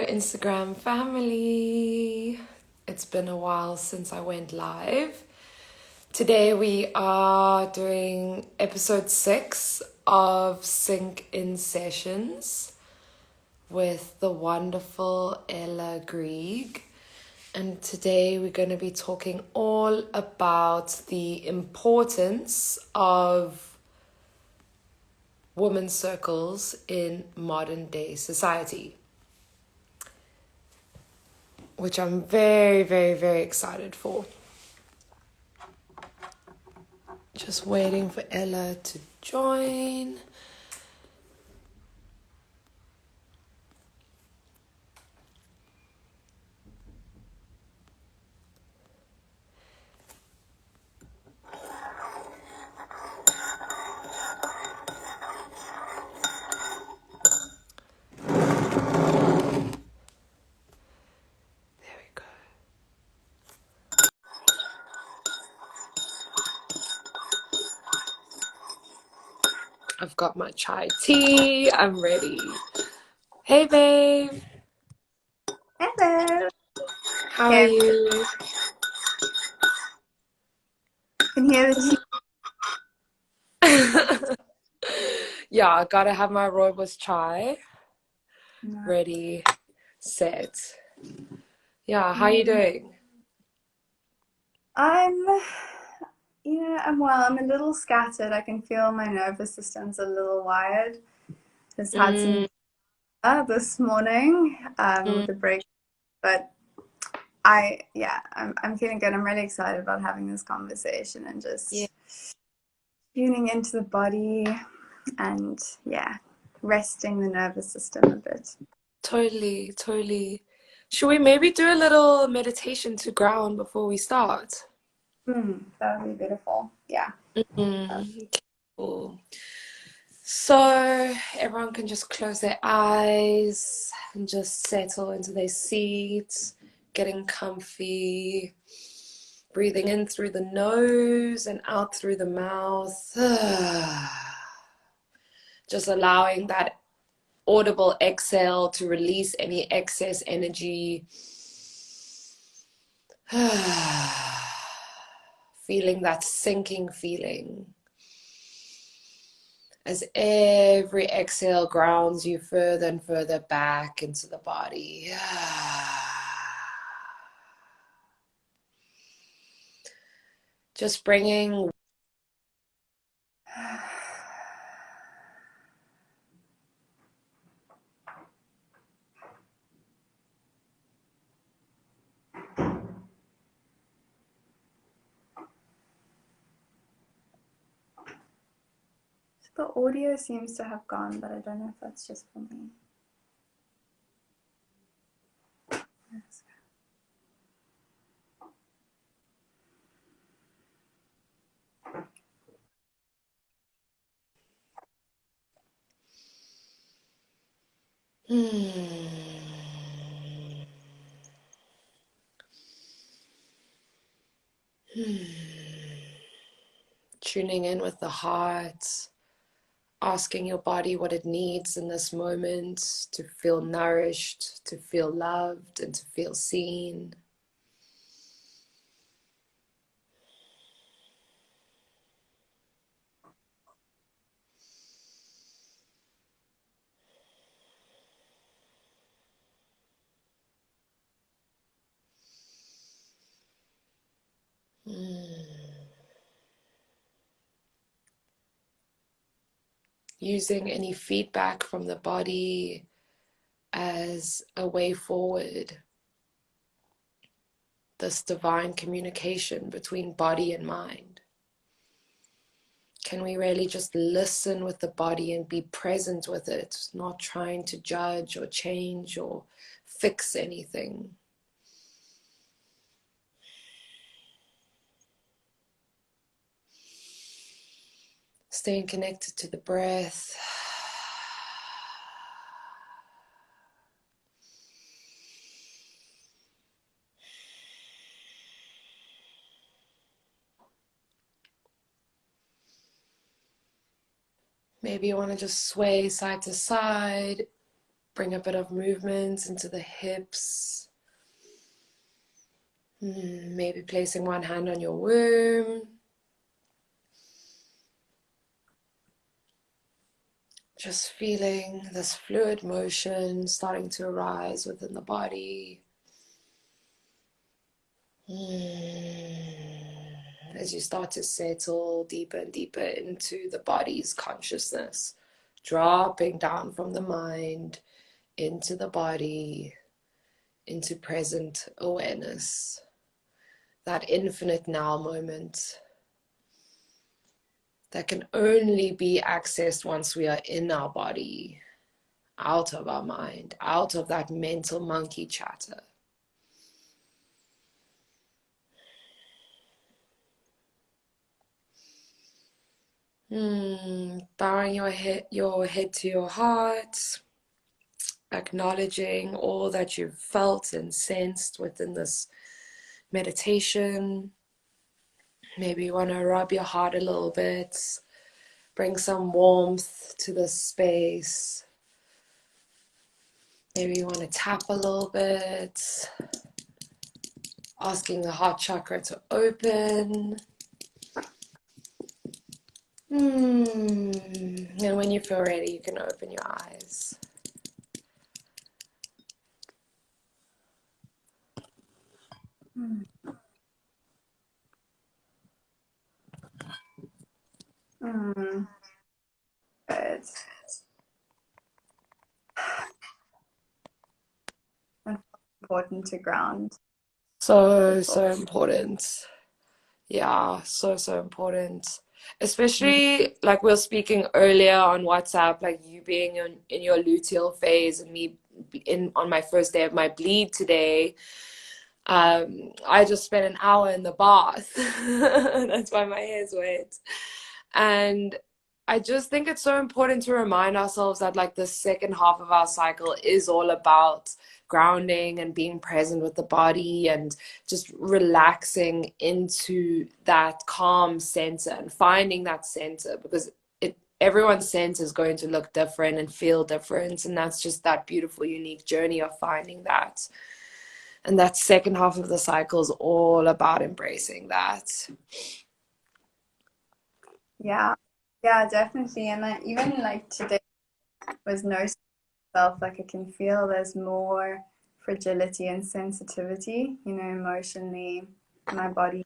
Instagram family. It's been a while since I went live. Today we are doing episode 6 of Sync In Sessions with the wonderful Ella Greig. And today we're going to be talking all about the importance of women's circles in modern day society, which I'm very, very, very excited for. Just waiting for Ella to join. There we go. I've got my chai tea. I'm ready. Hey, babe. Hello. How are Yeah, you? I can hear the tea. Yeah, I gotta have my rooibos chai ready, set. Yeah, how you doing? I'm, I'm well. I'm a little scattered. I can feel my nervous system's a little wired. Just had Mm, some this morning with mm, the break, but I'm feeling good. I'm really excited about having this conversation and yeah, just tuning into the body and resting the nervous system a bit. totally, totally. Should we maybe do a little meditation to ground before we start? That would be beautiful. Yeah. Mm, cool. So everyone can just close their eyes and just settle into their seats, getting comfy, breathing in through the nose and out through the mouth. Just allowing that audible exhale to release any excess energy. Feeling that sinking feeling as every exhale grounds you further and further back into the body. Just bringing The audio seems to have gone, but I don't know if that's just for me. Yes. tuning in with the heart, asking your body what it needs in this moment to feel nourished, to feel loved, and to feel seen. Using any feedback from the body as a way forward. This divine communication between body and mind. Can we really just listen with the body and be present with it, not trying to judge or change or fix anything? Staying connected to the breath. Maybe you want to just sway side to side, Bring a bit of movement into the hips. Maybe placing one hand on your womb. Just feeling this fluid motion starting to arise within the body. As you start to settle deeper and deeper into the body's consciousness, dropping down from the mind into the body, into present awareness, that infinite now moment that can only be accessed once we are in our body, out of our mind, out of that mental monkey chatter. Bowing your head to your heart, acknowledging all that you've felt and sensed within this meditation. Maybe you want to rub your heart a little bit, bring some warmth to this space. Maybe you want to tap a little bit, asking the heart chakra to open. And when you feel ready, you can open your eyes. Good. And important to ground. So important. Yeah, so important. Especially like we were speaking earlier on WhatsApp, like you being in your luteal phase and me in on my first day of my bleed today. I just spent an hour in the bath. That's why my hair's wet. And I just think it's so important to remind ourselves that like the second half of our cycle is all about grounding and being present with the body and just relaxing into that calm center and finding that center, because everyone's center is going to look different and feel different, and that's just that beautiful unique journey of finding that. And that second half of the cycle is all about embracing that. Yeah, yeah, definitely. And even like today was no self, like I can feel there's more fragility and sensitivity, emotionally, my body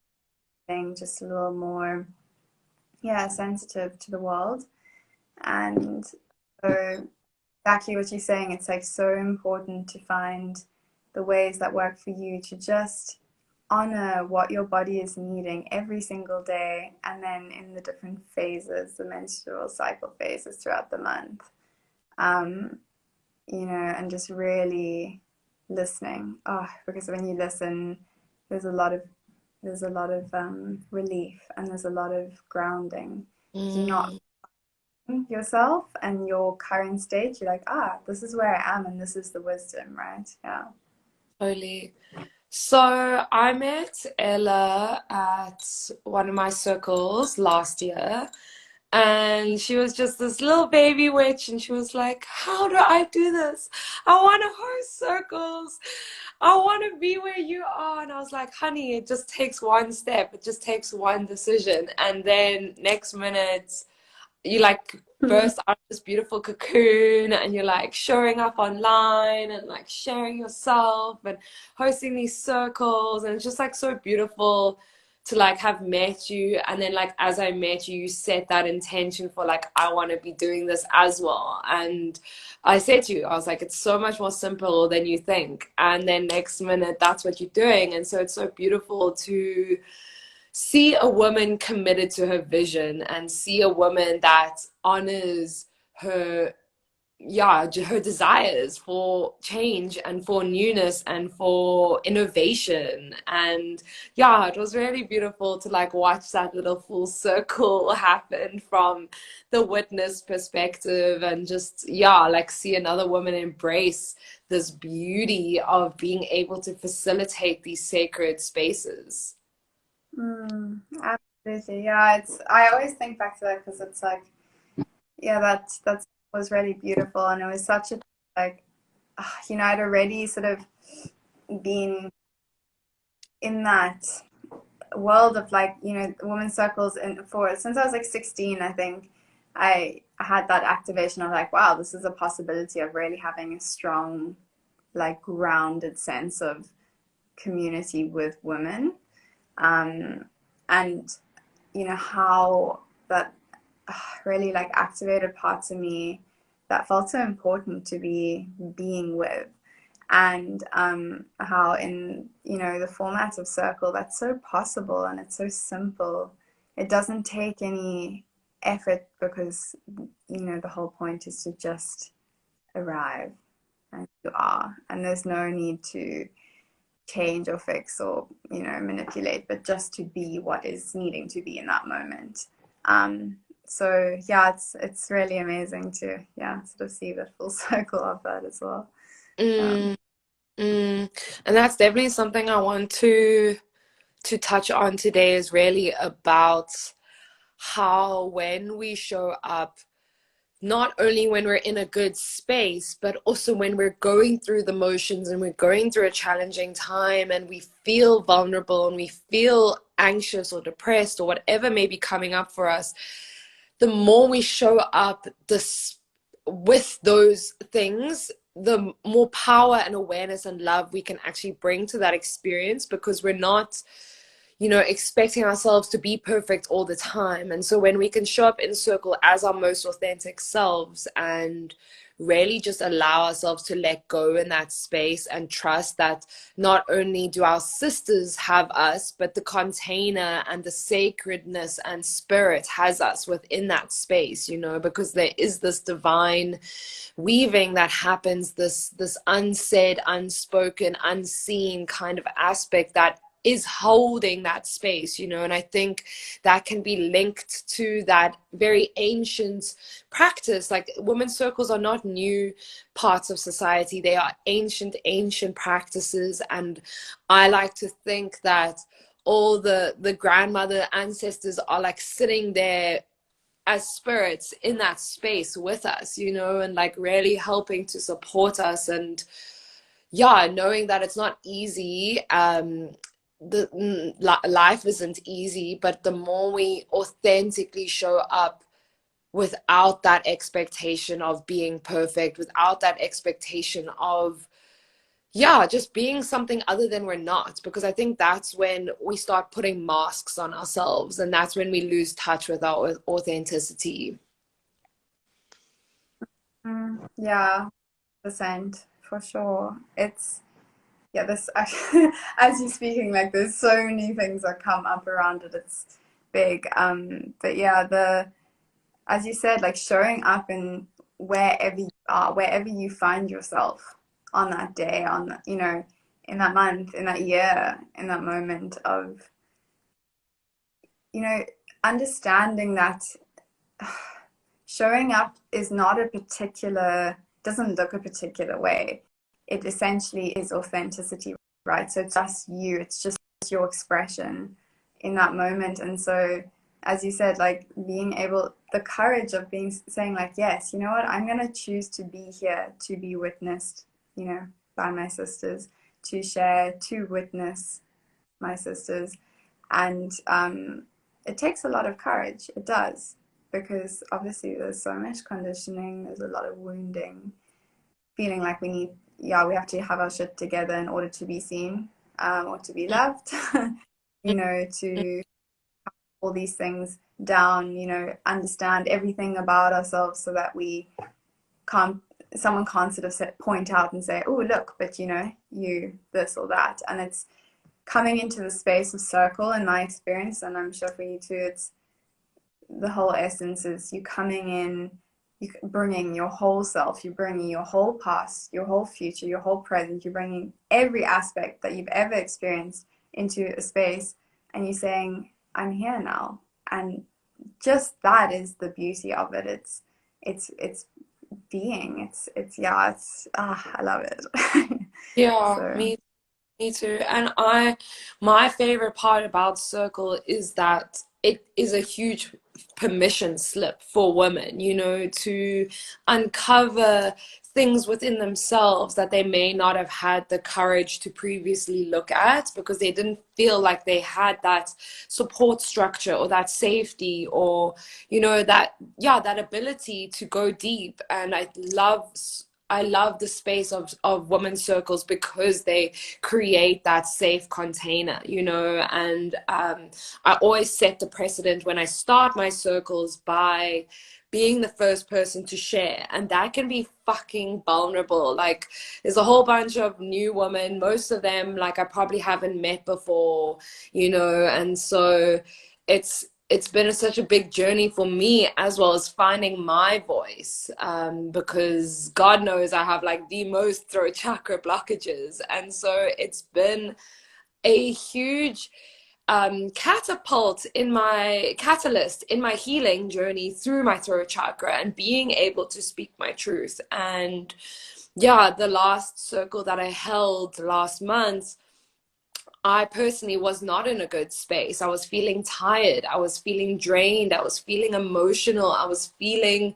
being just a little more, yeah, sensitive to the world. And so exactly what you're saying, it's like so important to find the ways that work for you to just honor what your body is needing every single day, and then in the different phases, the menstrual cycle phases throughout the month. And just really listening. Oh, because when you listen, there's a lot of relief, and there's a lot of grounding. You're not yourself and your current state. You're like, this is where I am, and this is the wisdom, right? Yeah. Totally. So I met Ella at one of my circles last year, and she was just this little baby witch, and she was like, how do I do this? I want to host circles. I want to be where you are. And I was like, honey, it just takes one step. It just takes one decision. And then next minute, you like burst out of this beautiful cocoon and you're like showing up online and like sharing yourself and hosting these circles, and it's just like so beautiful to like have met you. And then like as I met you, you set that intention for like I want to be doing this as well. And I said to you, I was like, it's so much more simple than you think. And then next minute that's what you're doing. And so it's so beautiful to see a woman committed to her vision and see a woman that honors her, yeah, her desires for change and for newness and for innovation. And yeah, it was really beautiful to like watch that little full circle happen from the witness perspective, and just yeah, like see another woman embrace this beauty of being able to facilitate these sacred spaces. Absolutely. Yeah, I always think back to that because it's like, yeah, that was really beautiful, and it was such a like I'd already sort of been in that world of like, women's circles, and for since I was like 16, I think I had that activation of like, wow, this is a possibility of really having a strong, like, grounded sense of community with women. And how that really like activated parts of me that felt so important to be being with. And how in the format of circle, that's so possible and it's so simple. It doesn't take any effort because the whole point is to just arrive, and you are, and there's no need to change or fix or manipulate, but just to be what is needing to be in that moment. So yeah, it's really amazing to sort of see the full circle of that as well. Mm, mm. And that's definitely something I want to touch on today, is really about how when we show up, not only when we're in a good space, but also when we're going through the motions and we're going through a challenging time and we feel vulnerable and we feel anxious or depressed or whatever may be coming up for us, the more we show up with those things, the more power and awareness and love we can actually bring to that experience, because we're not expecting ourselves to be perfect all the time. And so when we can show up in circle as our most authentic selves and really just allow ourselves to let go in that space and trust that not only do our sisters have us, but the container and the sacredness and spirit has us within that space, because there is this divine weaving that happens, this unsaid, unspoken, unseen kind of aspect that is holding that space, and I think that can be linked to that very ancient practice. Like, women's circles are not new parts of society, they are ancient practices. And I like to think that all the grandmother ancestors are like sitting there as spirits in that space with us, and like really helping to support us. And yeah, knowing that it's not easy, life isn't easy, but the more we authentically show up without that expectation of being perfect, without that expectation of just being something other than we're not, because I think that's when we start putting masks on ourselves, and that's when we lose touch with our authenticity. Yeah, percent for sure. It's this actually, as you're speaking, like there's so many things that come up around it. It's big. But yeah, the as you said, like showing up in wherever you are, wherever you find yourself on that day, in that month, in that year, in that moment of, you know, understanding that showing up is not a particular, doesn't look a particular way. It essentially is authenticity, right? So it's just you, it's just your expression in that moment. And so, as you said, like being able, the courage of saying like, yes, you know what, I'm going to choose to be here, to be witnessed, by my sisters, to share, to witness my sisters. And it takes a lot of courage. It does, because obviously there's so much conditioning, there's a lot of wounding, feeling like we have to have our shit together in order to be seen, or to be loved, to all these things down, understand everything about ourselves so that someone can't sort of point out and say, oh, look, but you this or that. And it's coming into the space of circle, in my experience, and I'm sure for you too, it's the whole essence is you coming in, you bringing your whole self, you're bringing your whole past, your whole future, your whole present, you're bringing every aspect that you've ever experienced into a space, and you're saying, I'm here now. And just that is the beauty of it. It's being, I love it. Yeah, So me too. And my favorite part about Circle is that it is a huge permission slip for women, to uncover things within themselves that they may not have had the courage to previously look at because they didn't feel like they had that support structure or that safety or, you know, that, yeah, that ability to go deep. And I love the space of women's circles because they create that safe container, you know, and I always set the precedent when I start my circles by being the first person to share. And that can be fucking vulnerable. Like, there's a whole bunch of new women, most of them, like, I probably haven't met before, you know, and so it's been such a big journey for me as well as finding my voice because God knows I have like the most throat chakra blockages. And so it's been a huge catapult in my catalyst in my healing journey through my throat chakra and being able to speak my truth. And yeah, the last circle that I held last month, I personally was not in a good space. I was feeling tired. I was feeling drained. I was feeling emotional. I was feeling,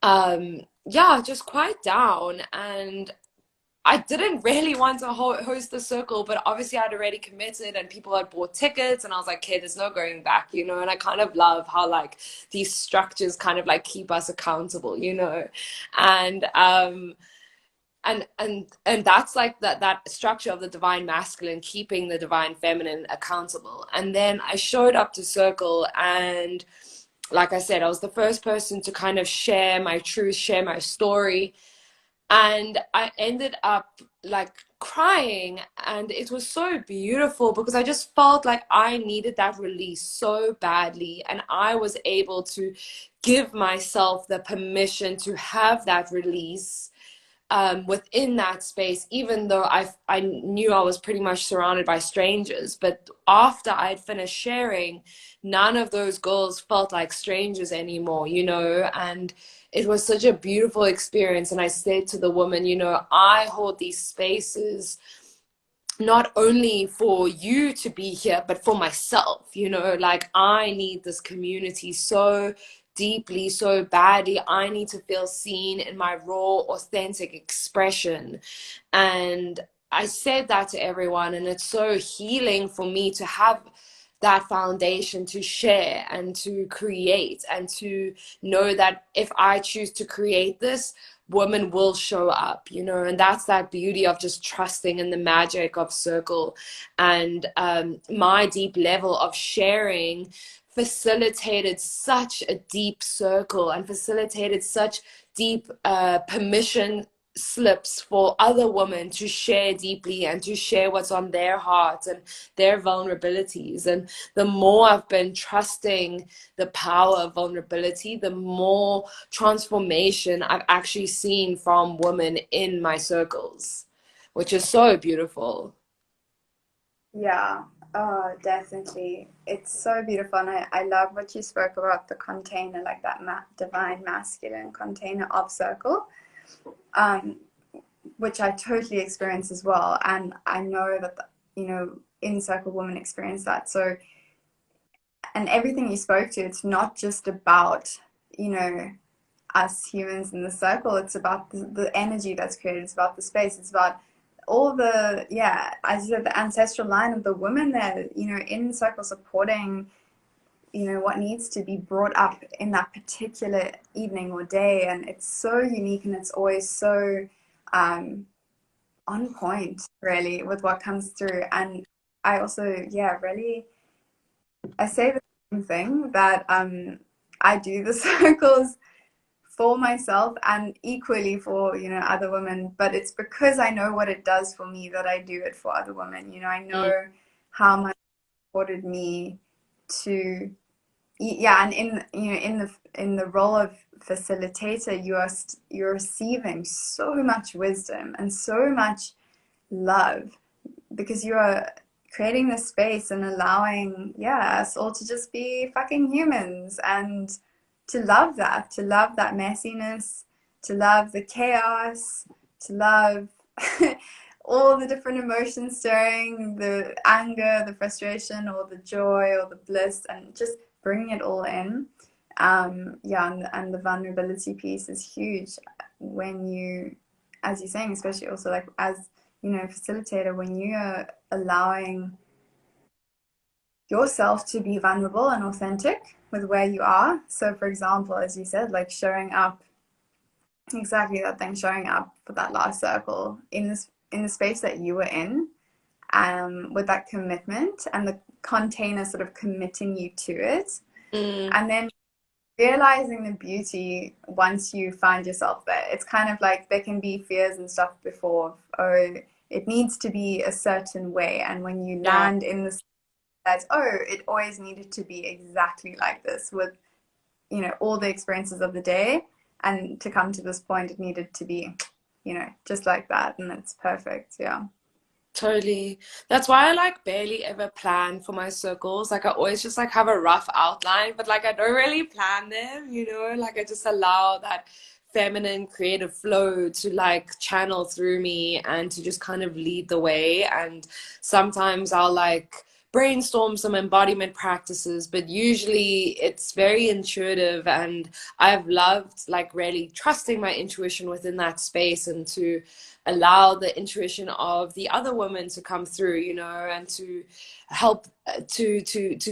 yeah, just quite down. And I didn't really want to host the circle, but obviously I'd already committed and people had bought tickets. And I was like, okay, there's no going back, you know? And I kind of love how like these structures kind of like keep us accountable, you know? And, and that's like that structure of the divine masculine keeping the divine feminine accountable. And then I showed up to circle, and like I said, I was the first person to kind of share my truth, share my story, and I ended up like crying. And it was so beautiful because I just felt like I needed that release so badly, and I was able to give myself the permission to have that release within that space, even though I knew I was pretty much surrounded by strangers. But after I'd finished sharing, none of those girls felt like strangers anymore, you know, and it was such a beautiful experience. And I said to the woman, you know, I hold these spaces not only for you to be here, but for myself, you know, like I need this community so deeply, so badly. I need to feel seen in my raw, authentic expression. And I said that to everyone, and it's so healing for me to have that foundation to share and to create, and to know that if I choose to create this, women will show up, you know. And that's that beauty of just trusting in the magic of circle. And my deep level of sharing facilitated such a deep circle and facilitated such deep permission slips for other women to share deeply and to share what's on their hearts and their vulnerabilities. And the more I've been trusting the power of vulnerability, the more transformation I've actually seen from women in my circles, which is so beautiful. Yeah, oh, definitely. It's so beautiful. And I love what you spoke about the container, like that divine masculine container of circle, um, which I totally experience as well. And I know that, you know, in circle women experience that. So, and everything you spoke to, it's not just about, you know, us humans in the circle. It's about the energy that's created. It's about the space. It's about all the, yeah, as you said, the ancestral line of the women that, you know, in the circle supporting, you know, what needs to be brought up in that particular evening or day. And it's so unique, and it's always so on point, really, with what comes through. And I also, yeah, really, I say the same thing, that I do the circles for myself and equally for, you know, other women, but it's because I know what it does for me that I do it for other women. You know, I Mm. know how much it supported me to, yeah. And in, you know, in the role of facilitator, you're receiving so much wisdom and so much love, because you are creating this space and allowing, yeah, us all to just be fucking humans, and to love that messiness, to love the chaos, to love all the different emotions stirring, the anger, the frustration, or the joy, or the bliss, and just bringing it all in. Yeah, and the vulnerability piece is huge when you as you're saying, especially also like as, you know, facilitator, when you're allowing yourself to be vulnerable and authentic with where you are. So for example, as you said, like showing up, exactly that thing, showing up for that last circle in the space that you were in, with that commitment and the container sort of committing you to it. Mm, And then realizing the beauty once you find yourself there. It's kind of like there can be fears and stuff before, oh, it needs to be a certain way. And when you yeah, land in this, that, oh, it always needed to be exactly like this with, you know, all the experiences of the day. And to come to this point, it needed to be, you know, just like that. And it's perfect. Yeah. totally. That's why I like barely ever plan for my circles. Like I always just like have a rough outline, but like I don't really plan them, you know? Like I just allow that feminine creative flow to like channel through me and to just kind of lead the way. And sometimes I'll like brainstorm some embodiment practices, but usually it's very intuitive, and I've loved like really trusting my intuition within that space and to allow the intuition of the other woman to come through, you know, and to help to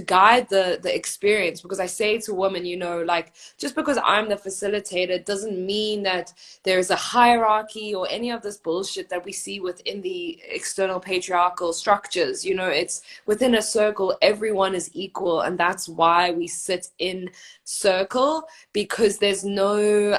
guide the experience. Because I say to women, you know, like just because I'm the facilitator doesn't mean that there's a hierarchy or any of this bullshit that we see within the external patriarchal structures. You know, it's within a circle, everyone is equal, and that's why we sit in circle, because there's no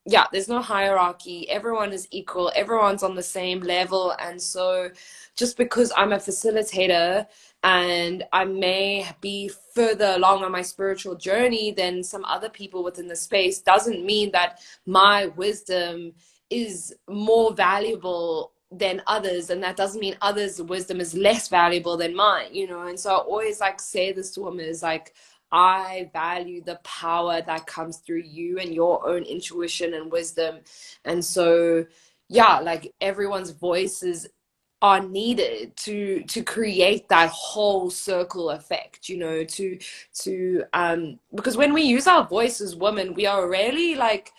yeah, there's no hierarchy. Everyone is equal. Everyone's on the same level. And so just because I'm a facilitator and I may be further along on my spiritual journey than some other people within the space doesn't mean that my wisdom is more valuable than others, and that doesn't mean others' wisdom is less valuable than mine, you know. And so I always like say this to women is like, I value the power that comes through you and your own intuition and wisdom. And so, yeah, like everyone's voices are needed to create that whole circle effect, you know, because when we use our voice as women, we are really like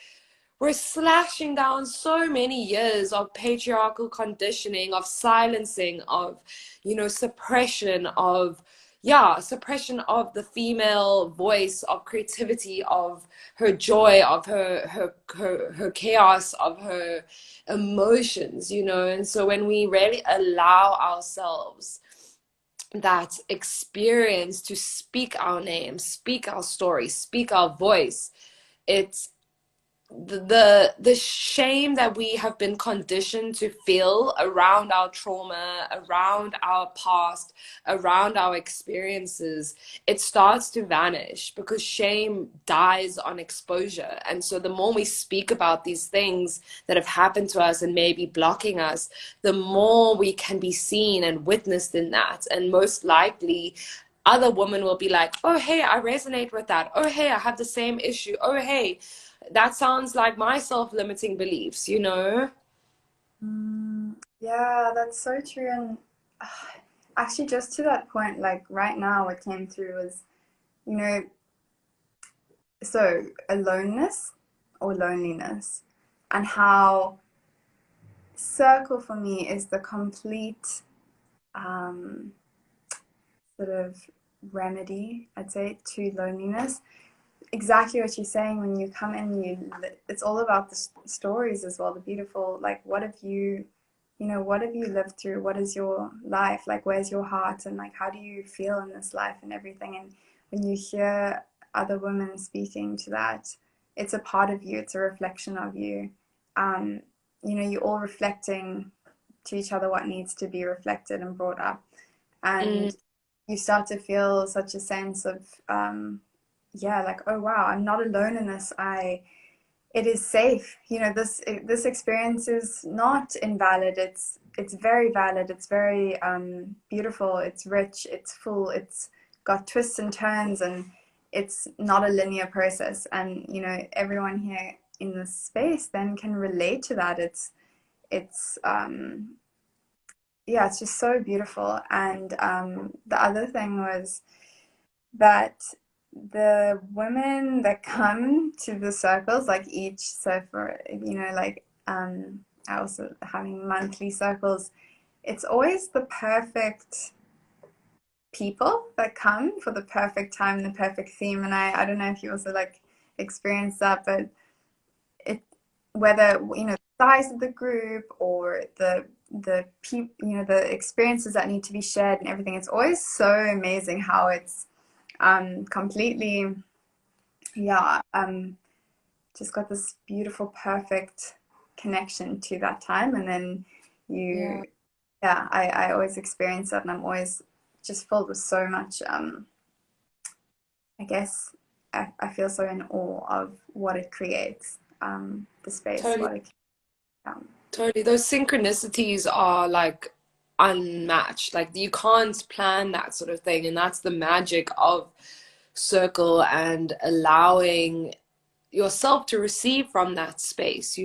we're slashing down so many years of patriarchal conditioning, of silencing, of, you know, suppression of, yeah, suppression of the female voice, of creativity, of her joy, of her chaos, of her emotions, you know. And so when we really allow ourselves that experience to speak our name, speak our story, speak our voice, it's the shame that we have been conditioned to feel around our trauma, around our past, around our experiences, it starts to vanish because shame dies on exposure. And so the more we speak about these things that have happened to us and maybe blocking us, the more we can be seen and witnessed in that. And most likely other women will be like, oh hey, I resonate with that. Oh hey, I have the same issue. Oh hey, that sounds like my self-limiting beliefs, you know? Yeah, that's so true. And actually, just to that point, like right now, what came through was, you know, so aloneness or loneliness, and how circle for me is the complete um, sort of remedy, I'd say, to loneliness. Exactly what you're saying. When you come in, it's all about the stories as well, the beautiful, like, what have you, you know, what have you lived through, what is your life like, where's your heart, and like how do you feel in this life and everything. And when you hear other women speaking to that, it's a part of you, it's a reflection of you. um you know, you're all reflecting to each other what needs to be reflected and brought up. Mm, And you start to feel such a sense of yeah, like, oh wow, I'm not alone in this. It is safe. You know, this experience is not invalid. It's very valid. It's very beautiful. It's rich. It's full. It's got twists and turns, and it's not a linear process. And you know, everyone here in this space then can relate to that. It's yeah, it's just so beautiful. And the other thing was that the women that come to the circles, like each, so for, you know, like also having monthly circles, it's always the perfect people that come for the perfect time, the perfect theme. And I don't know if you also like experience that, but it, whether the size of the group or the people, the experiences that need to be shared and everything, it's always so amazing how it's completely, yeah, just got this beautiful, perfect connection to that time. And then Yeah. yeah, I always experience that, and I'm always just filled with so much, I guess I feel so in awe of what it creates, the space, Totally. what it Totally. Those synchronicities are like unmatched. Like you can't plan that sort of thing. And that's the magic of circle and allowing yourself to receive from that space,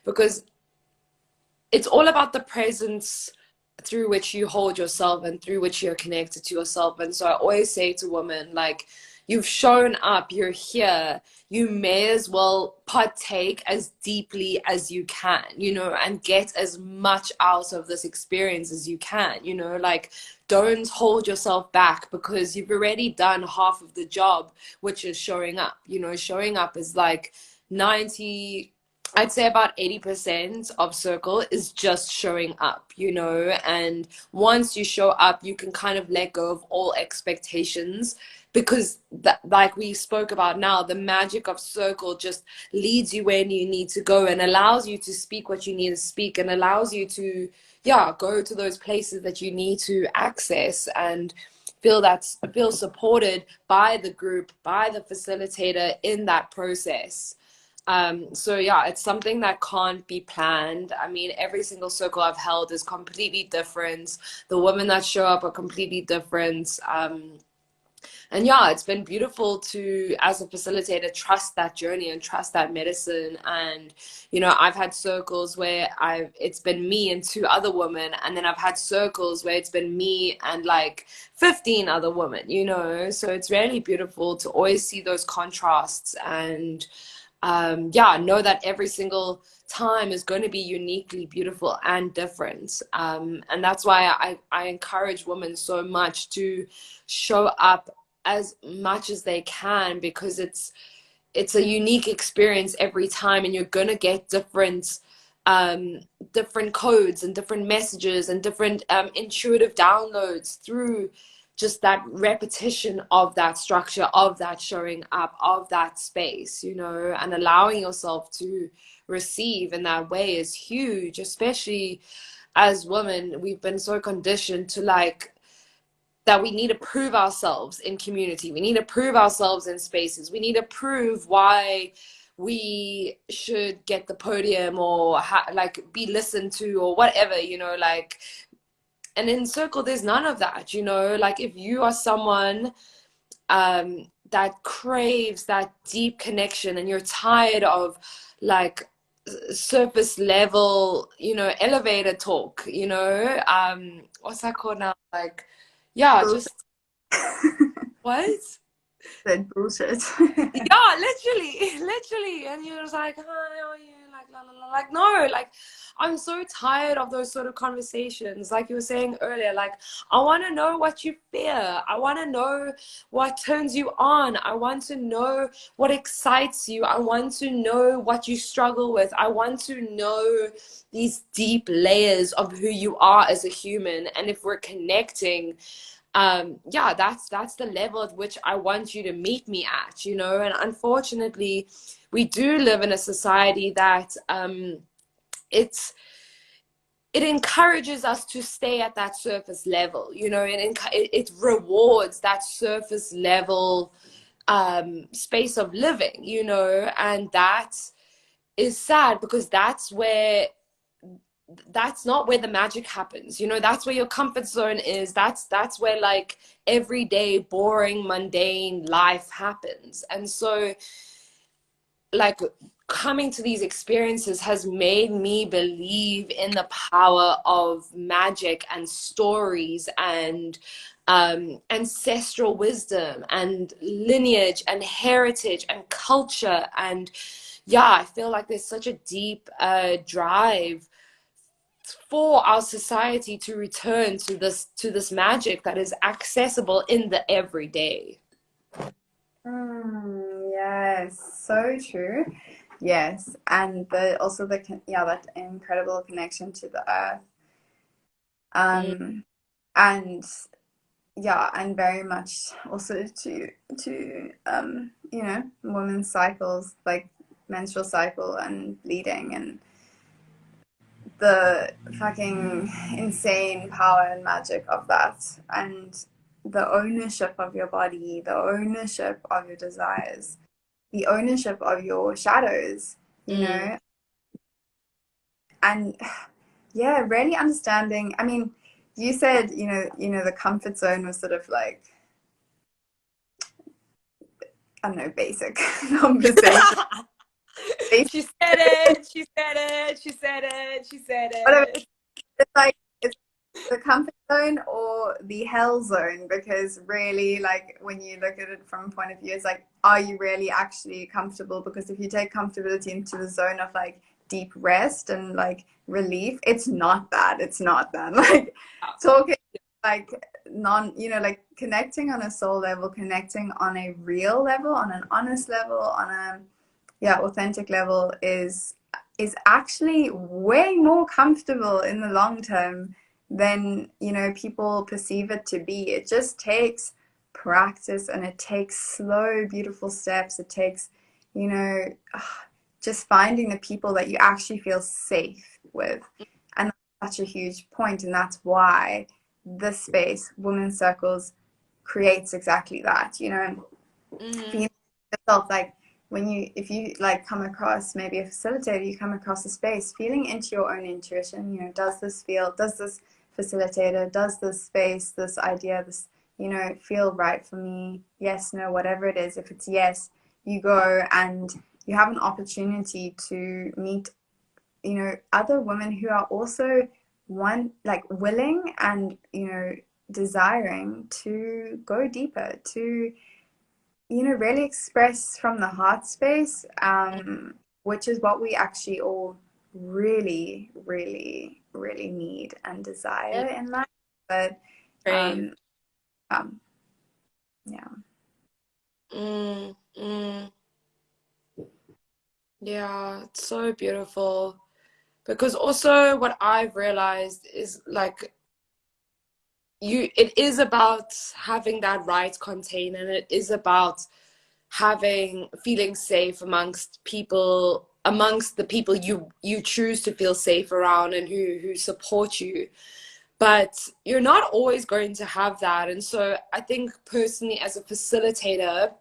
because it's all about the presence through which you hold yourself and through which you're connected to yourself. And so I always say to women, like, you've shown up, you're here, you may as well partake as deeply as you can, and get as much out of this experience as you can, like, don't hold yourself back because you've already done half of the job, which is showing up. Showing up is like 90, I'd say about 80% of circle is just showing up, and once you show up, you can kind of let go of all expectations, because that, like we spoke about now, the magic of circle just leads you where you need to go and allows you to speak what you need to speak, and allows you to, yeah, go to those places that you need to access and feel supported by the group, by the facilitator in that process. So yeah, it's something that can't be planned. I mean, every single circle I've held is completely different. The women that show up are completely different. And yeah, it's been beautiful to, as a facilitator, trust that journey and trust that medicine. And I've had circles where it's been me and two other women, and then I've had circles where it's been me and like 15 other women. So it's really beautiful to always see those contrasts, and yeah, know that every single time is going to be uniquely beautiful and different. And that's why I encourage women so much to show up as much as they can, because it's a unique experience every time, and you're going to get different codes and different messages and different intuitive downloads through just that repetition of that structure, of that showing up, of that space, and allowing yourself to receive in that way is huge. Especially as women, we've been so conditioned to like that we need to prove ourselves in community, we need to prove ourselves in spaces, we need to prove why we should get the podium or like be listened to or whatever, like. And in circle there's none of that, like if you are someone that craves that deep connection, and you're tired of like surface level, elevator talk, what's that called now, like, yeah, bullshit. just what. Said bullshit. Yeah, literally, literally. And you're just like, hi, how are you? Like, la, la, la. Like, no, like, I'm so tired of those sort of conversations. Like you were saying earlier, like, I want to know what you fear. I want to know what turns you on. I want to know what excites you. I want to know what you struggle with. I want to know these deep layers of who you are as a human. And if we're connecting, yeah, that's the level at which I want you to meet me at, and unfortunately we do live in a society that it's it encourages us to stay at that surface level, it rewards that surface level space of living, and that is sad, because that's not where the magic happens, that's where your comfort zone is. That's where like everyday boring mundane life happens. And so like coming to these experiences has made me believe in the power of magic and stories and ancestral wisdom and lineage and heritage and culture and yeah, I feel like there's such a deep drive for our society to return to this magic that is accessible in the everyday. Yes, so true. Yes, and the also the yeah, that incredible connection to the earth. Mm, And yeah, and very much also to you know, women's cycles, like menstrual cycle and bleeding, and the fucking insane power and magic of that, and the ownership of your body, the ownership of your desires, the ownership of your shadows, you mm, know, and yeah, really understanding. I mean, you said, the comfort zone was sort of like, I don't know, basic conversation. Basic, she said it. She said it. She said it. She said whatever. it. It's like it's the comfort zone or the hell zone, because really, like, when you look at it from a point of view, it's like, are you really actually comfortable? Because if you take comfortability into the zone of like deep rest and like relief, it's not that. It's not that. Like talking like like connecting on a soul level, connecting on a real level, on an honest level, on a authentic level is actually way more comfortable in the long term than people perceive it to be. It just takes practice, and it takes slow, beautiful steps. It takes, you know, just finding the people that you actually feel safe with, and that's such a huge point. And that's why this space, Women's Circles, creates exactly that. Mm, Feeling yourself like if you like come across maybe a facilitator, you come across a space, feeling into your own intuition, does this facilitator, does this space, this idea, this, feel right for me? Yes, no, whatever it is. If it's yes, you go, and you have an opportunity to meet, other women who are also willing and, desiring to go deeper, to really express from the heart space, which is what we actually all really, really, really need and mm, desire in life. But brave. um, um yeah. Mm, mm, yeah, it's so beautiful. Because also what I've realized is like it is about having that right container, and it is about having feeling safe amongst the people you choose to feel safe around and who support you. But you're not always going to have that. And so I think personally, as a facilitator,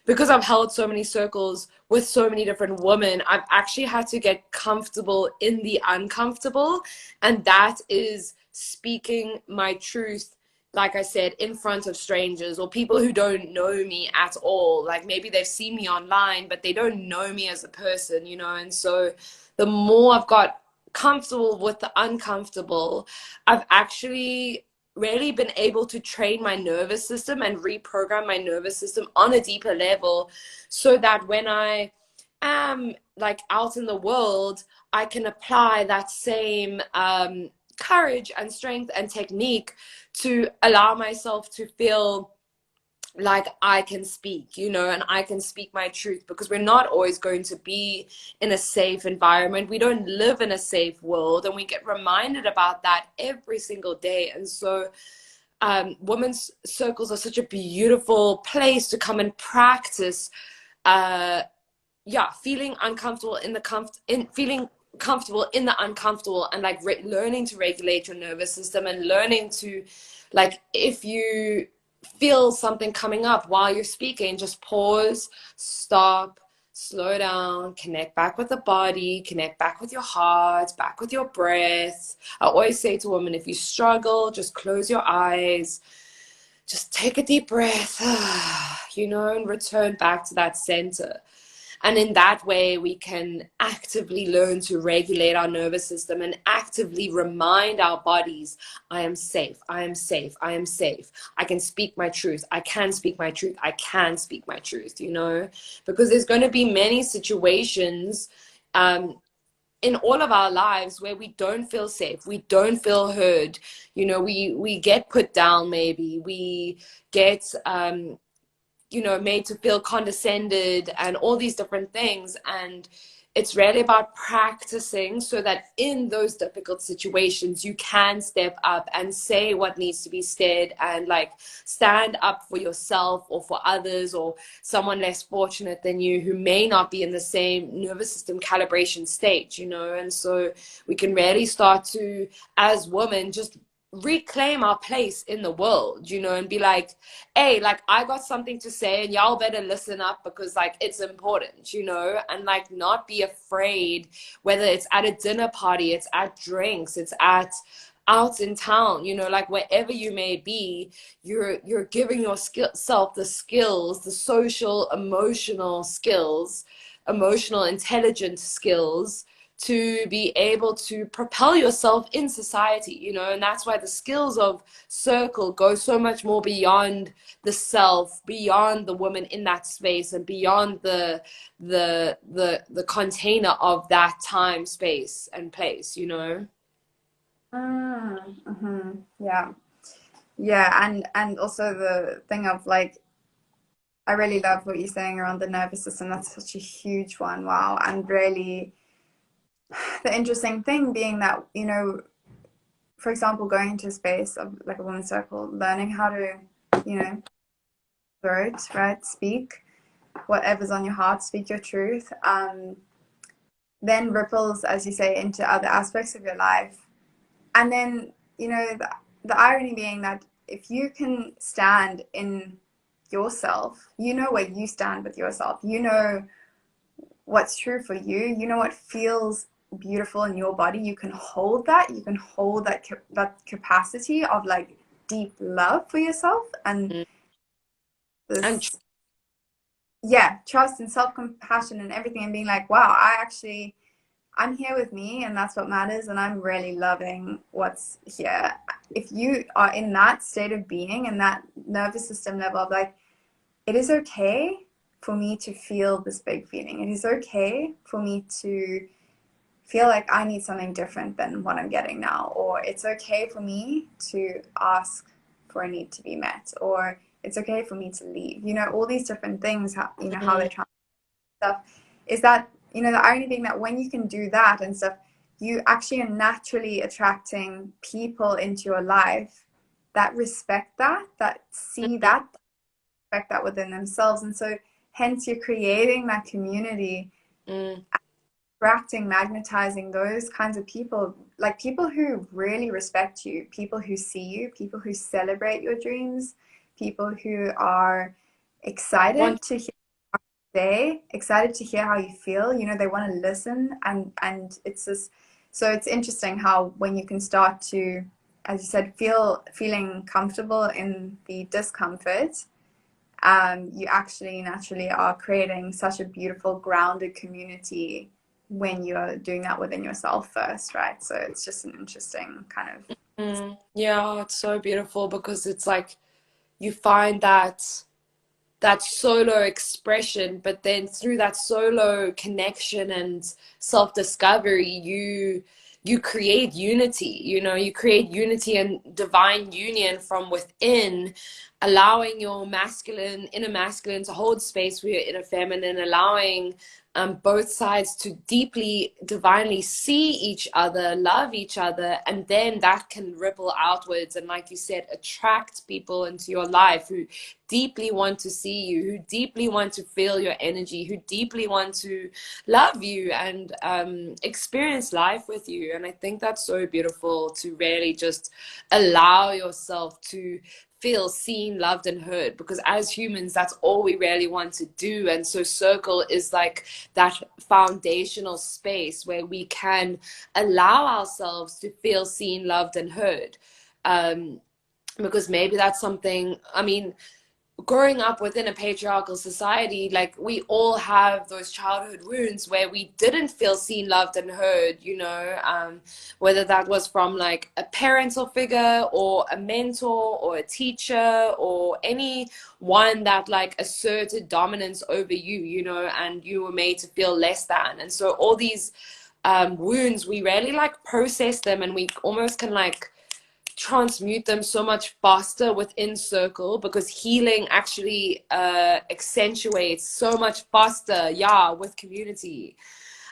because I've held so many circles with so many different women, I've actually had to get comfortable in the uncomfortable. And that is speaking my truth, like I said, in front of strangers or people who don't know me at all. Like maybe they've seen me online, but they don't know me as a person, And so the more I've got comfortable with the uncomfortable, I've actually really been able to train my nervous system and reprogram my nervous system on a deeper level, so that when I am like out in the world, I can apply that same courage and strength and technique to allow myself to feel like I can speak, and I can speak my truth, because we're not always going to be in a safe environment. We don't live in a safe world, and we get reminded about that every single day. And so, women's circles are such a beautiful place to come and practice, uh, feeling uncomfortable in feeling comfortable in the uncomfortable, and like learning to regulate your nervous system, and learning to, like, if you feel something coming up while you're speaking, just pause, stop, slow down, connect back with the body, connect back with your heart, back with your breath. I always say to women, if you struggle, just close your eyes, just take a deep breath, and return back to that center. And in that way, we can actively learn to regulate our nervous system and actively remind our bodies, I am safe, I am safe, I am safe. I can speak my truth. I can speak my truth. I can speak my truth, you know, because there's going to be many situations in all of our lives where we don't feel safe, we don't feel heard, you know, we get put down, maybe we get you know, made to feel condescended and all these different things. And it's really about practicing so that in those difficult situations, you can step up and say what needs to be said and like stand up for yourself or for others or someone less fortunate than you who may not be in the same nervous system calibration state, you know. And so we can really start to, as women, just reclaim our place in the world, you know, and be like, hey, like I got something to say and y'all better listen up because like it's important, you know, and like not be afraid, whether it's at a dinner party, it's at drinks, it's at out in town, you know, like wherever you may be, you're giving yourself the skills, the social, emotional skills, emotional intelligence skills to be able to propel yourself in society, you know. And that's why the skills of circle go so much more beyond the self, beyond the woman in that space, and beyond the container of that time, space, and place, you know. Mm-hmm. Yeah. Yeah, and also the thing of like, I really love what you're saying around the nervous system. That's such a huge one. Wow. And really, the interesting thing being that, you know, for example, going into a space of like a women's circle, learning how to, you know, words, right? Speak whatever's on your heart, speak your truth. Then ripples, as you say, into other aspects of your life. And then, you know, the irony being that if you can stand in yourself, you know where you stand with yourself, you know what's true for you, you know what feels beautiful in your body, you can hold that, you can hold that capacity of like deep love for yourself and Mm. And this, yeah, trust and self-compassion and everything, and being like, wow, I'm here with me and that's what matters, and I'm really loving what's here. If you are in that state of being and that nervous system level of like, it is okay for me to feel this big feeling, it is okay for me to feel like I need something different than what I'm getting now, or it's okay for me to ask for a need to be met, or it's okay for me to leave, you know, all these different things, how, you know, how they try stuff, is that, you know, the irony being that when you can do that and stuff, you actually are naturally attracting people into your life that respect that see that, respect that within themselves. And so hence you're creating that community, mm, attracting, magnetizing those kinds of people, like people who really respect you, people who see you, people who celebrate your dreams, people who are want excited to hear day, excited to hear how you feel, you know, they want to listen, and it's this, so it's interesting how when you can start to, as you said, feeling comfortable in the discomfort, you actually naturally are creating such a beautiful grounded community when you're doing that within yourself first, right? So it's just an interesting kind of, yeah, it's so beautiful because it's like you find that solo expression, but then through that solo connection and self-discovery, you create unity, you know, you create unity and divine union from within, allowing your masculine, inner masculine, to hold space for your inner feminine, allowing both sides to deeply, divinely see each other, love each other, and then that can ripple outwards. And like you said, attract people into your life who deeply want to see you, who deeply want to feel your energy, who deeply want to love you and experience life with you. And I think that's so beautiful, to really just allow yourself to feel seen, loved, and heard, because as humans, that's all we really want to do. And so circle is like that foundational space where we can allow ourselves to feel seen, loved, and heard. Because maybe that's something, I mean, growing up within a patriarchal society, like we all have those childhood wounds where we didn't feel seen, loved, and heard, whether that was from like a parental figure or a mentor or a teacher or anyone that like asserted dominance over you, and you were made to feel less than. And so all these wounds, we rarely like process them, and we almost can like transmute them so much faster within circle, because healing actually accentuates so much faster, yeah, with community.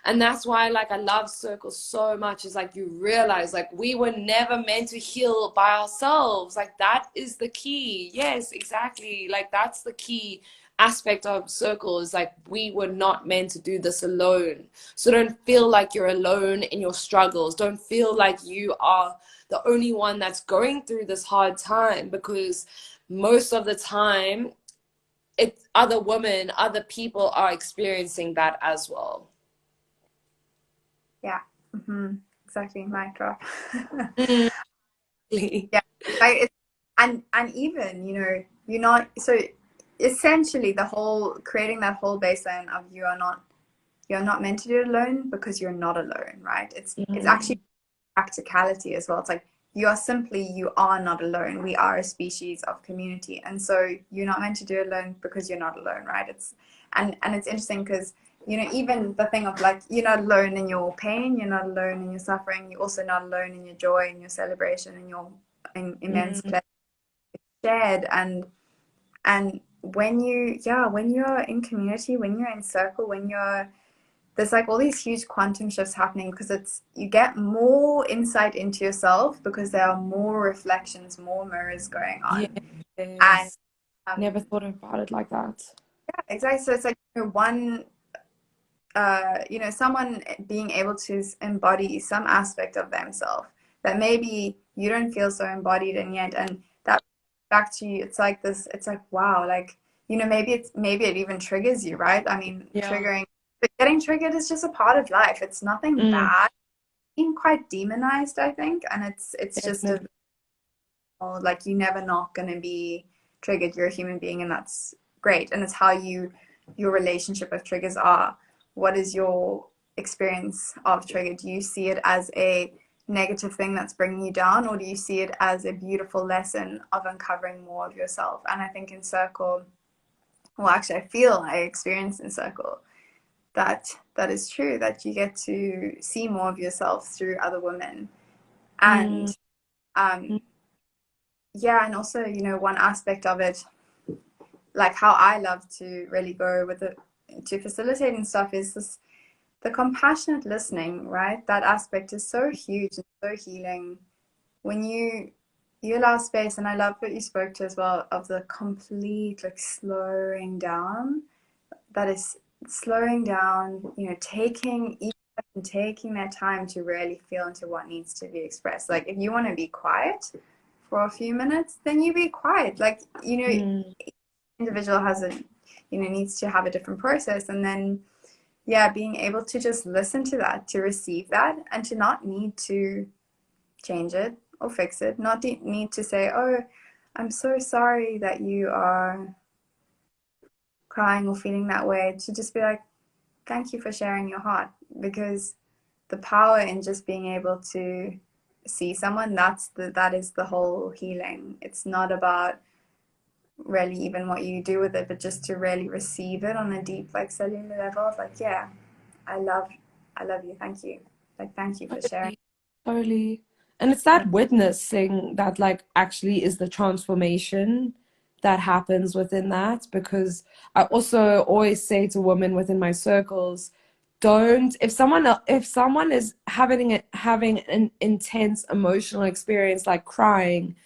And that's why like I love circle so much, is like you realize like we were never meant to heal by ourselves. Like that is the key. Yes, exactly, like that's the key aspect of circle, is like we were not meant to do this alone. So don't feel like you're alone in your struggles. Don't feel like you are the only one that's going through this hard time, because most of the time it's other women, other people are experiencing that as well. Yeah. Exactly. Mic drop. Mm. Yeah. Like and even, you're not, so essentially the whole creating that whole baseline of you're not meant to do it alone, because you're not alone, right? It's actually practicality as well. It's like you are not alone. We are a species of community, and so you're not meant to do it alone because you're not alone, right? And it's interesting because even the thing of like you're not alone in your pain, you're not alone in your suffering, you're also not alone in your joy and your celebration and your immense pleasure shared. And when you're in community, when you're in circle, there's like all these huge quantum shifts happening, because you get more insight into yourself because there are more reflections, more mirrors going on. And Yes. Never um thought about it like that. yeah, exactly. So it's like someone being able to embody some aspect of themselves that maybe you don't feel so embodied in yet, and that back to you, it's like this, it's like wow, like maybe it even triggers you, right? I mean, Yeah. but getting triggered is just a part of life. It's nothing Mm, bad. Being quite demonized, I think, and it's just definitely. like you're never not going to be triggered. You're a human being, and that's great. And it's how your relationship with triggers are. What is your experience of trigger? Do you see it as a negative thing that's bringing you down, or do you see it as a beautiful lesson of uncovering more of yourself? And I think in circle, well, actually, I experience in circle that is true, that you get to see more of yourself through other women. Mm, And um yeah, and also, one aspect of it, like how I love to really go with it to facilitate and stuff, is this the compassionate listening, right? That aspect is so huge and so healing when you allow space. And I love what you spoke to as well, of the complete like slowing down. That is slowing down, taking each person taking their time to really feel into what needs to be expressed. Like if you want to be quiet for a few minutes, then you be quiet. Like, mm. individual has needs to have a different process. And then, yeah, being able to just listen to that, to receive that, and to not need to change it or fix it, not need to say, oh, I'm so sorry that you are crying or feeling that way, to just be like, thank you for sharing your heart. Because the power in just being able to see someone, that is the whole healing. It's not about really even what you do with it, but just to really receive it on a deep like cellular level. It's like, yeah, i love I love you, thank you, like thank you for sharing. Totally. Totally. And it's that witnessing that like actually is the transformation that happens within that. Because I also always say to women within my circles, don't, if someone is having an intense emotional experience like crying,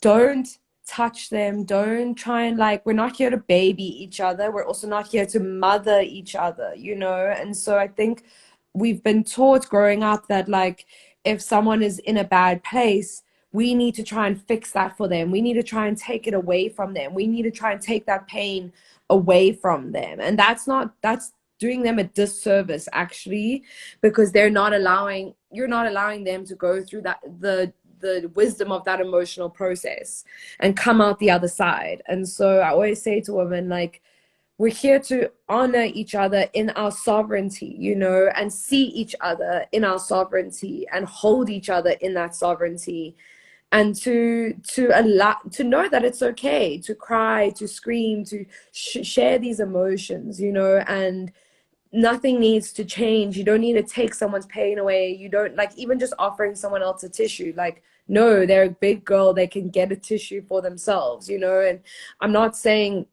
don't touch them. Don't try and like, we're not here to baby each other. We're also not here to mother each other, And so I think we've been taught growing up that like if someone is in a bad place, we need to try and fix that for them. We need to try and take it away from them. We need to try and take that pain away from them. And that's doing them a disservice actually, because you're not allowing them to go through the wisdom of that emotional process and come out the other side. And so I always say to women, like, we're here to honor each other in our sovereignty, you know, and see each other in our sovereignty and hold each other in that sovereignty, and to allow, to know that it's okay to cry, to scream, to share these emotions, you know, and nothing needs to change. You don't need to take someone's pain away. You don't, like, even just offering someone else a tissue, like, no, they're a big girl, they can get a tissue for themselves, you know. And I'm not saying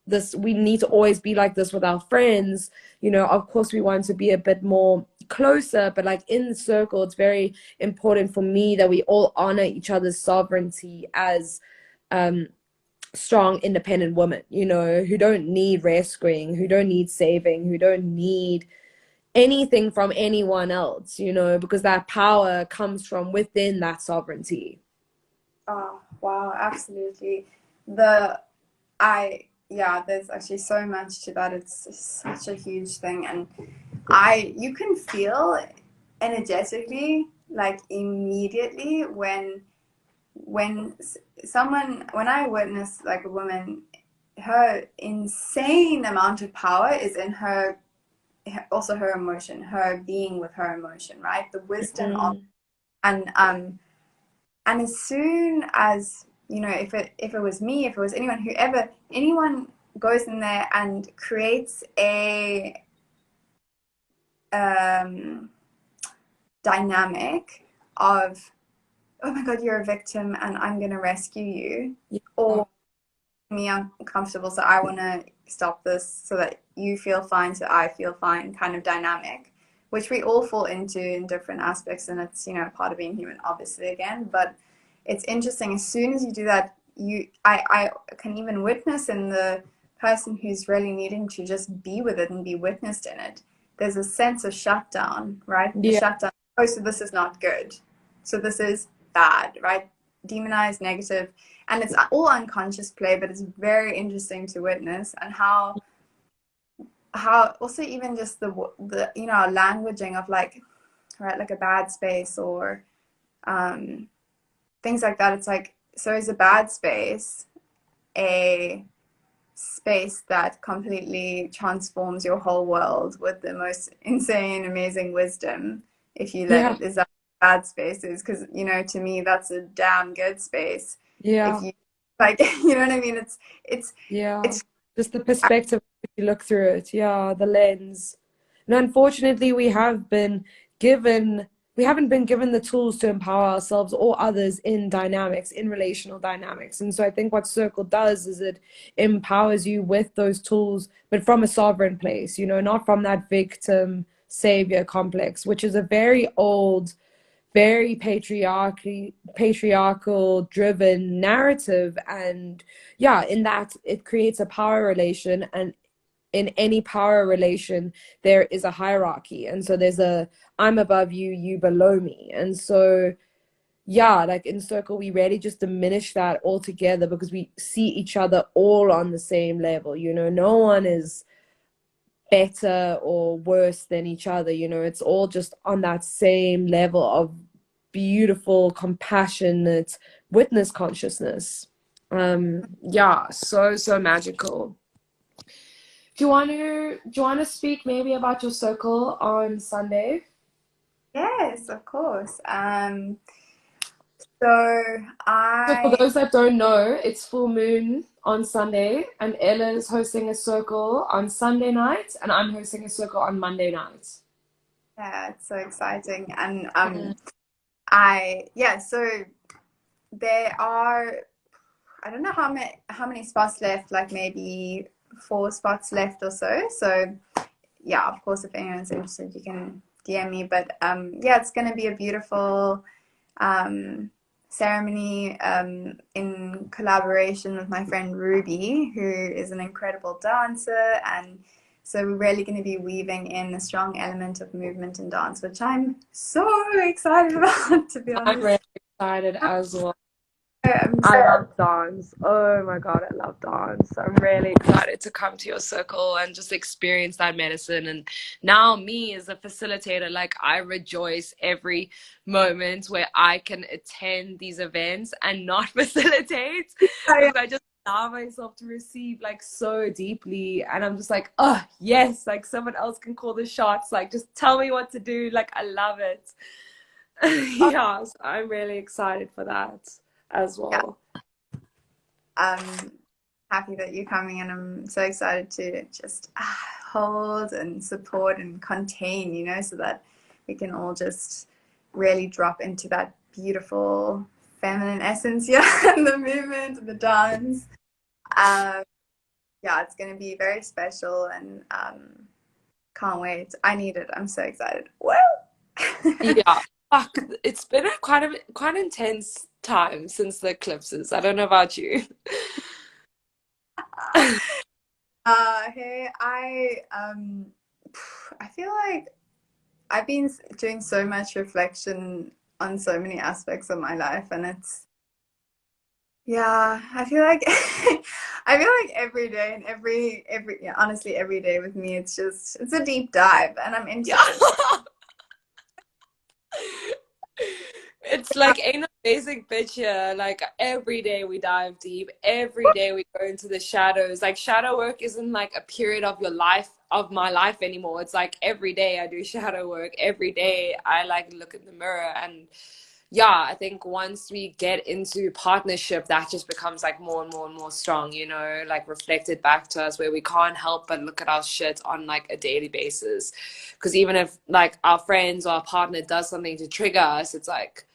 this, we need to always be like this with our friends, you know. Of course we want to be a bit more closer, but like in the circle, it's very important for me that we all honor each other's sovereignty as strong independent women, you know, who don't need rescuing, who don't need saving, who don't need anything from anyone else, you know, because that power comes from within that sovereignty. Oh, wow, absolutely. The yeah, there's actually so much to that. It's such a huge thing, and you can feel energetically, like immediately when when I witness like a woman, her insane amount of power is in her, also her emotion, her being with her emotion, right? The wisdom of, and as soon as, you know, if it was me, if it was anyone, whoever, anyone goes in there and creates a dynamic of, oh my god, you're a victim and I'm gonna rescue you, Yeah. or me uncomfortable, so I want to stop this so that you feel fine, so I feel fine, kind of dynamic, which we all fall into in different aspects, and it's, you know, part of being human, obviously, again. But it's interesting, as soon as you do that, I can even witness in the person who's really needing to just be with it and be witnessed in it, there's a sense of shutdown, right? The Yeah. shutdown. Oh, so this is not good, so this is bad, right? Demonized, negative, and it's all unconscious play, but it's very interesting to witness. And how also even just the you know, languaging of, like, right, like a bad space, or things like that. It's like, so is a bad space a space that completely transforms your whole world with the most insane, amazing wisdom, if you let Yeah. it? Is that bad spaces? Because, you know, to me, that's a damn good space. If Yeah. you, like, you know what I mean? Yeah. It's Just the perspective you look through it. Yeah, the lens. And unfortunately, given we haven't been given the tools to empower ourselves or others in dynamics, in relational dynamics. And so I think what Circle does is it empowers you with those tools, but from a sovereign place, you know, not from that victim savior complex, which is a very old, very patriarchal driven narrative. And yeah, in that it creates a power relation, and in any power relation there is a hierarchy, and so there's a I'm above you, you below me. And so yeah, like in Circle we really just diminish that altogether, because we see each other all on the same level, you know. No one is better or worse than each other, you know. It's all just on that same level of beautiful, compassionate witness consciousness. Yeah, so magical. Do you want to speak maybe about your circle on Sunday? Yes, of course. So So for I those that don't know, it's full moon on Sunday, and Ella is hosting a circle on Sunday night, and I'm hosting a circle on Monday night. Yeah, it's so exciting. And Mm. yeah, so there are, I don't know how many spots left, like maybe 4 spots left or so. So yeah, of course, if anyone's interested, you can DM me. But yeah, it's going to be a beautiful um, ceremony in collaboration with my friend Ruby, who is an incredible dancer. And so we're really going to be weaving in a strong element of movement and dance, which I'm so excited about, to be I'm really honest. excited as well. I'm I love dance. Oh my God, I love dance. I'm really excited to come to your circle and just experience that medicine. And now, me as a facilitator, like I rejoice every moment where I can attend these events and not facilitate because I just allow myself to receive like so deeply. And I'm just like, oh, yes, like someone else can call the shots. Like, just tell me what to do. Like, I love it. Yeah, so I'm really excited for that as yeah, well. I'm happy that you're coming, and I'm so excited to just hold and support and contain, so that we can all just really drop into that beautiful feminine essence, yeah, and the movement and the dance. Um, yeah, it's going to be very special, and can't wait. I need it. I'm so excited. Well. Yeah. Fuck, it's been a quite intense time since the eclipses. I don't know about you. Hey, I feel like I've been doing so much reflection on so many aspects of my life, and yeah, I feel like I feel like every day and yeah, honestly every day with me it's a deep dive, and I'm into Yeah. it. It's like ain't no basic bitch here. Like every day we dive deep. Every day we go into the shadows. Like shadow work isn't like a period of your life of my life anymore. It's like every day I do shadow work. Every day I like look in the mirror and yeah, I think once we get into partnership, that just becomes like more and more and more strong, like reflected back to us where we can't help but look at our shit on like a daily basis. Because even if like our friends or our partner does something to trigger us, it's like,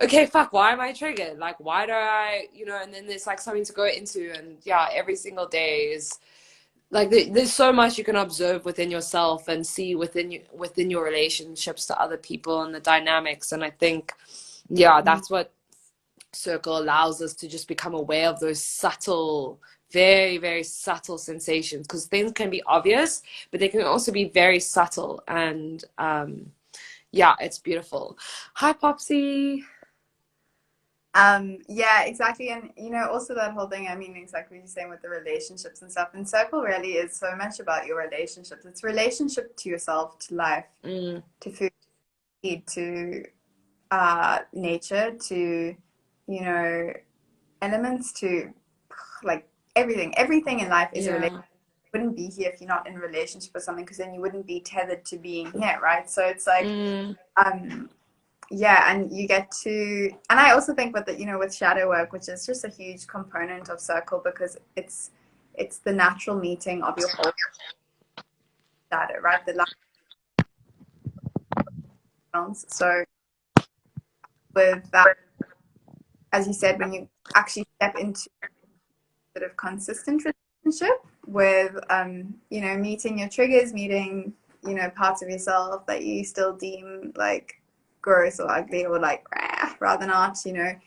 okay, fuck, why am I triggered? Like, why do I, and then there's like something to go into. And yeah, every single day is like there's so much you can observe within yourself and see within your relationships to other people and the dynamics. And I think yeah, that's what circle allows us to just become aware of those subtle, very, very subtle sensations because things can be obvious, but they can also be very subtle. And yeah, it's beautiful. Hi, Popsy. Yeah, exactly. And also that whole thing, I mean, exactly what you're saying with the relationships and stuff. And circle really is so much about your relationships. It's relationship to yourself, to life, Mm, to food, to nature, to elements, to like everything in life is a relationship. yeah. You wouldn't be here if you're not in a relationship with something, because then you wouldn't be tethered to being here, right? So it's like Mm, um yeah, and you get to, and I also think with with shadow work, which is just a huge component of circle, because it's the natural meeting of your whole shadow, right? The light bounce. So with that, as you said, when you actually step into sort of consistent relationship with meeting your triggers, meeting parts of yourself that you still deem like gross or ugly, or like rather not, and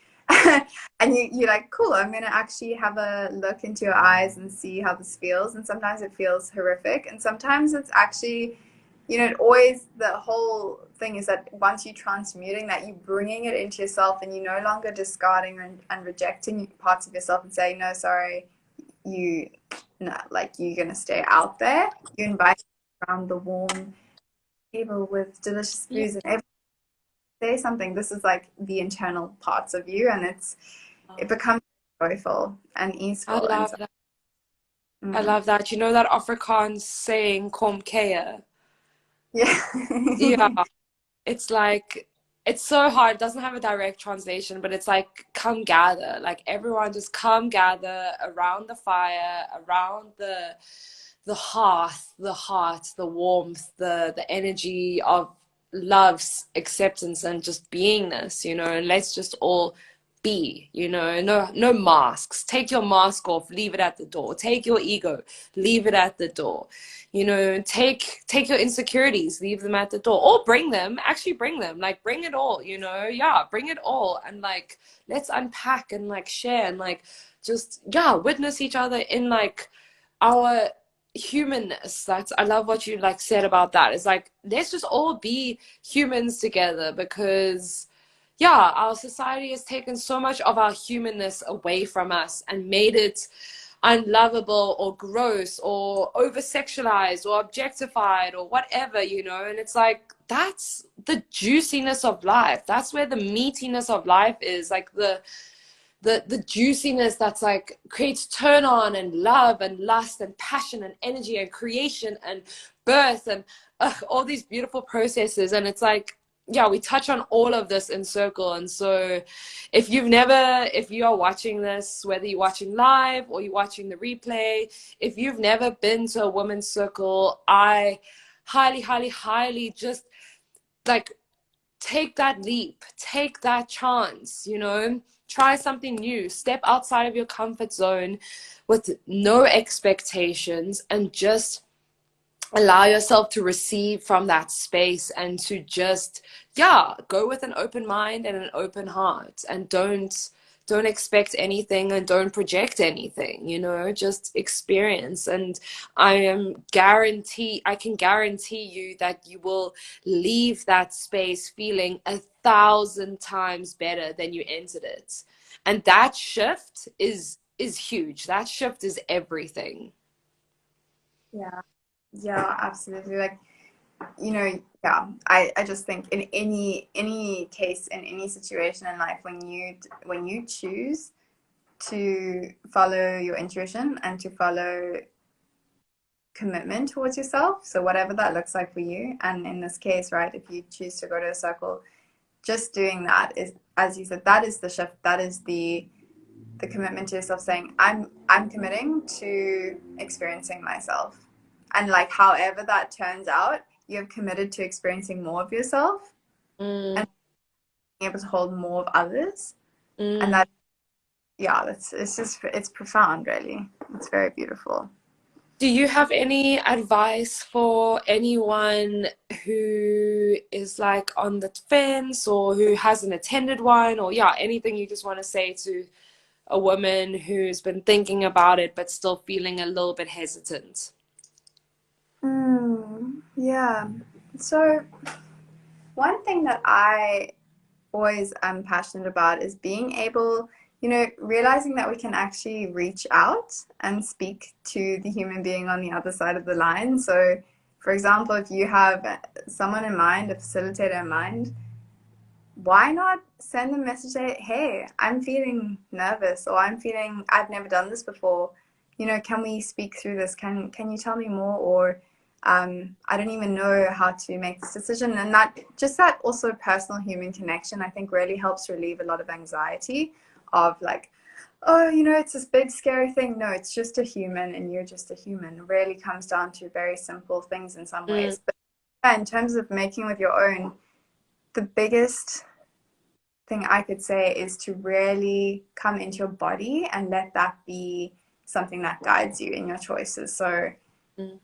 you're like, cool, I'm gonna actually have a look into your eyes and see how this feels. And sometimes it feels horrific, and sometimes it's actually, it always, the whole thing is that once you're transmuting that, you're bringing it into yourself, and you're no longer discarding and rejecting parts of yourself and saying, no, sorry, you, no, like, you're gonna stay out there. You invite around the warm table with delicious yeah, foods, and every say something. This is like the internal parts of you, and it becomes joyful and I easeful, and love so, that. I mm, love that. You know that Afrikaans saying, kom kea? Yeah. yeah. It's like it's so hard. It doesn't have a direct translation, but it's like come gather. Like everyone just come gather around the fire, around the hearth, the heart, the warmth, the energy of love's acceptance and just beingness, and let's just all be, no masks. Take your mask off, leave it at the door. Take your ego, leave it at the door. Take your insecurities, leave them at the door. Or bring them, actually bring them. Like bring it all, yeah, bring it all. And like let's unpack and like share and like just yeah, witness each other in like our humanness. That's I love what you like said about that. It's like let's just all be humans together because yeah, our society has taken so much of our humanness away from us and made it unlovable or gross or over sexualized or objectified or whatever, you know. And it's like, that's the juiciness of life. That's where the meatiness of life is, like the juiciness that's like creates turn on and love and lust and passion and energy and creation and birth and all these beautiful processes. And it's like, yeah, we touch on all of this in circle. And so if you are watching this, whether you're watching live or you're watching the replay, if you've never been to a women's circle, I highly, highly, highly just like take that leap, take that chance, you know, try something new, step outside of your comfort zone with no expectations and just allow yourself to receive from that space and to just, yeah, go with an open mind and an open heart, and don't expect anything and don't project anything, you know, just experience. And I can guarantee you that you will leave that space feeling 1,000 times better than you entered it. And that shift is huge. That shift is everything. Yeah, yeah, absolutely. Like, you know, yeah, I just think in any case, in any situation in life, when you choose to follow your intuition and to follow commitment towards yourself, so whatever that looks like for you, and in this case, right, if you choose to go to a circle, just doing that is, as you said, that is the shift, that is the commitment to yourself, saying I'm committing to experiencing myself, and like however that turns out, you have committed to experiencing more of yourself Mm, and being able to hold more of others. And mm. that, yeah, it's just, it's profound, really. It's very beautiful. Do you have any advice for anyone who is like on the fence or who hasn't attended one, or yeah, anything you just want to say to a woman who's been thinking about it but still feeling a little bit hesitant? Yeah. So one thing that I always am passionate about is being able, you know, realizing that we can actually reach out and speak to the human being on the other side of the line. So, for example, if you have someone in mind, a facilitator in mind, why not send them a message say, hey, I'm feeling nervous, or I'm feeling, I've never done this before. You know, can we speak through this? Can you tell me more? Or I don't even know how to make this decision. And that, just that also personal human connection, I think really helps relieve a lot of anxiety of like, oh, you know, it's this big scary thing. No, it's just a human and you're just a human. It really comes down to very simple things in some Mm, ways. But yeah, in terms of making with your own, the biggest thing I could say is to really come into your body and let that be something that guides you in your choices. So, mm,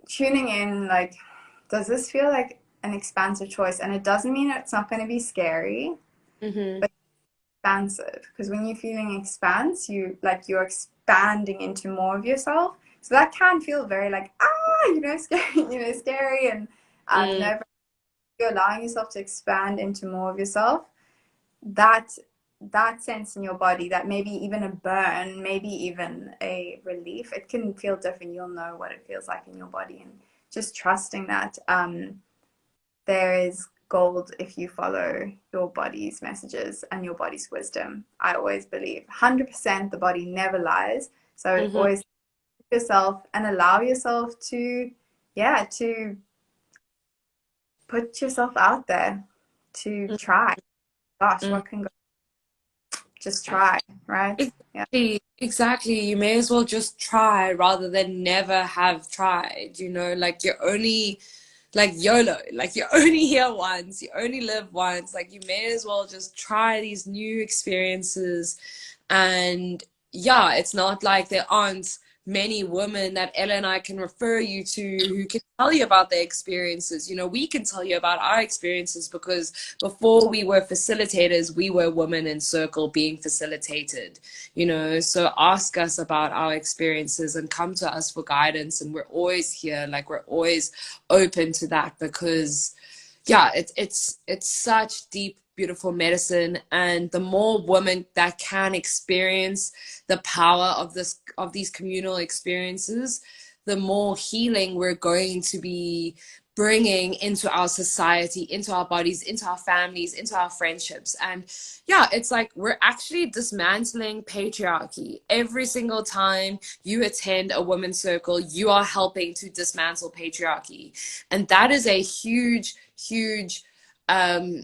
tuning in, like, does this feel like an expansive choice? And it doesn't mean it's not going to be scary, mm-hmm, but expansive. Because when you're feeling expanse, you're expanding into more of yourself. So that can feel very like, you know, scary, you know, scary and mm, nerve. You're allowing yourself to expand into more of yourself, that that sense in your body, that maybe even a burn, maybe even a relief, it can feel different. You'll know what it feels like in your body, and just trusting that there is gold if you follow your body's messages and your body's wisdom. I always believe 100% the body never lies. So mm-hmm, always yourself and allow yourself to, yeah, to put yourself out there, to try. Gosh, mm. what can go, just try, right? Yeah. Exactly. You may as well just try rather than never have tried, you know, like you're only like YOLO, like you're only here once, you only live once, like you may as well just try these new experiences. And yeah, it's not like there aren't many women that Ella and I can refer you to who can tell you about their experiences. You know, we can tell you about our experiences because before we were facilitators, we were women in circle being facilitated, you know. So ask us about our experiences and come to us for guidance. And we're always here, like we're always open to that because yeah, it's such deep beautiful medicine. And the more women that can experience the power of these communal experiences, the more healing we're going to be bringing into our society, into our bodies, into our families, into our friendships. And yeah, it's like we're actually dismantling patriarchy. Every single time you attend a women's circle, you are helping to dismantle patriarchy. And that is a huge, huge um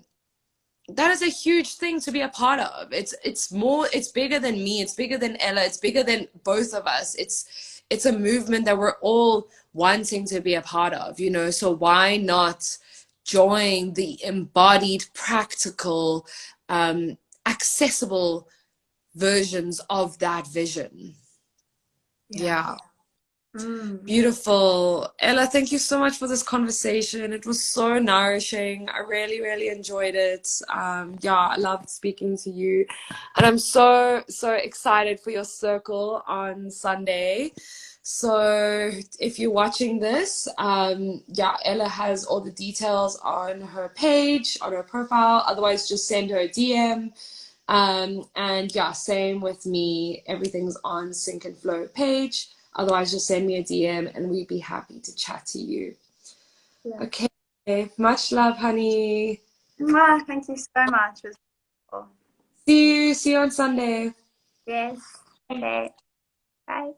that is a huge thing to be a part of. It's bigger than me, it's bigger than Ella, it's bigger than both of us. It's a movement that we're all wanting to be a part of, you know. So why not join the embodied, practical, accessible versions of that vision? Yeah. Beautiful. Ella, thank you so much for this conversation. It was so nourishing. I really, really enjoyed it. Yeah, I loved speaking to you. And I'm so, so excited for your circle on Sunday. So if you're watching this, yeah, Ella has all the details on her page, on her profile. Otherwise, just send her a DM. And yeah, same with me. Everything's on Sync and Flow page. Otherwise, just send me a DM and we'd be happy to chat to you. Yeah. Okay. Much love, honey. Thank you so much. It was wonderful. See you. See you on Sunday. Yes. Okay. Bye.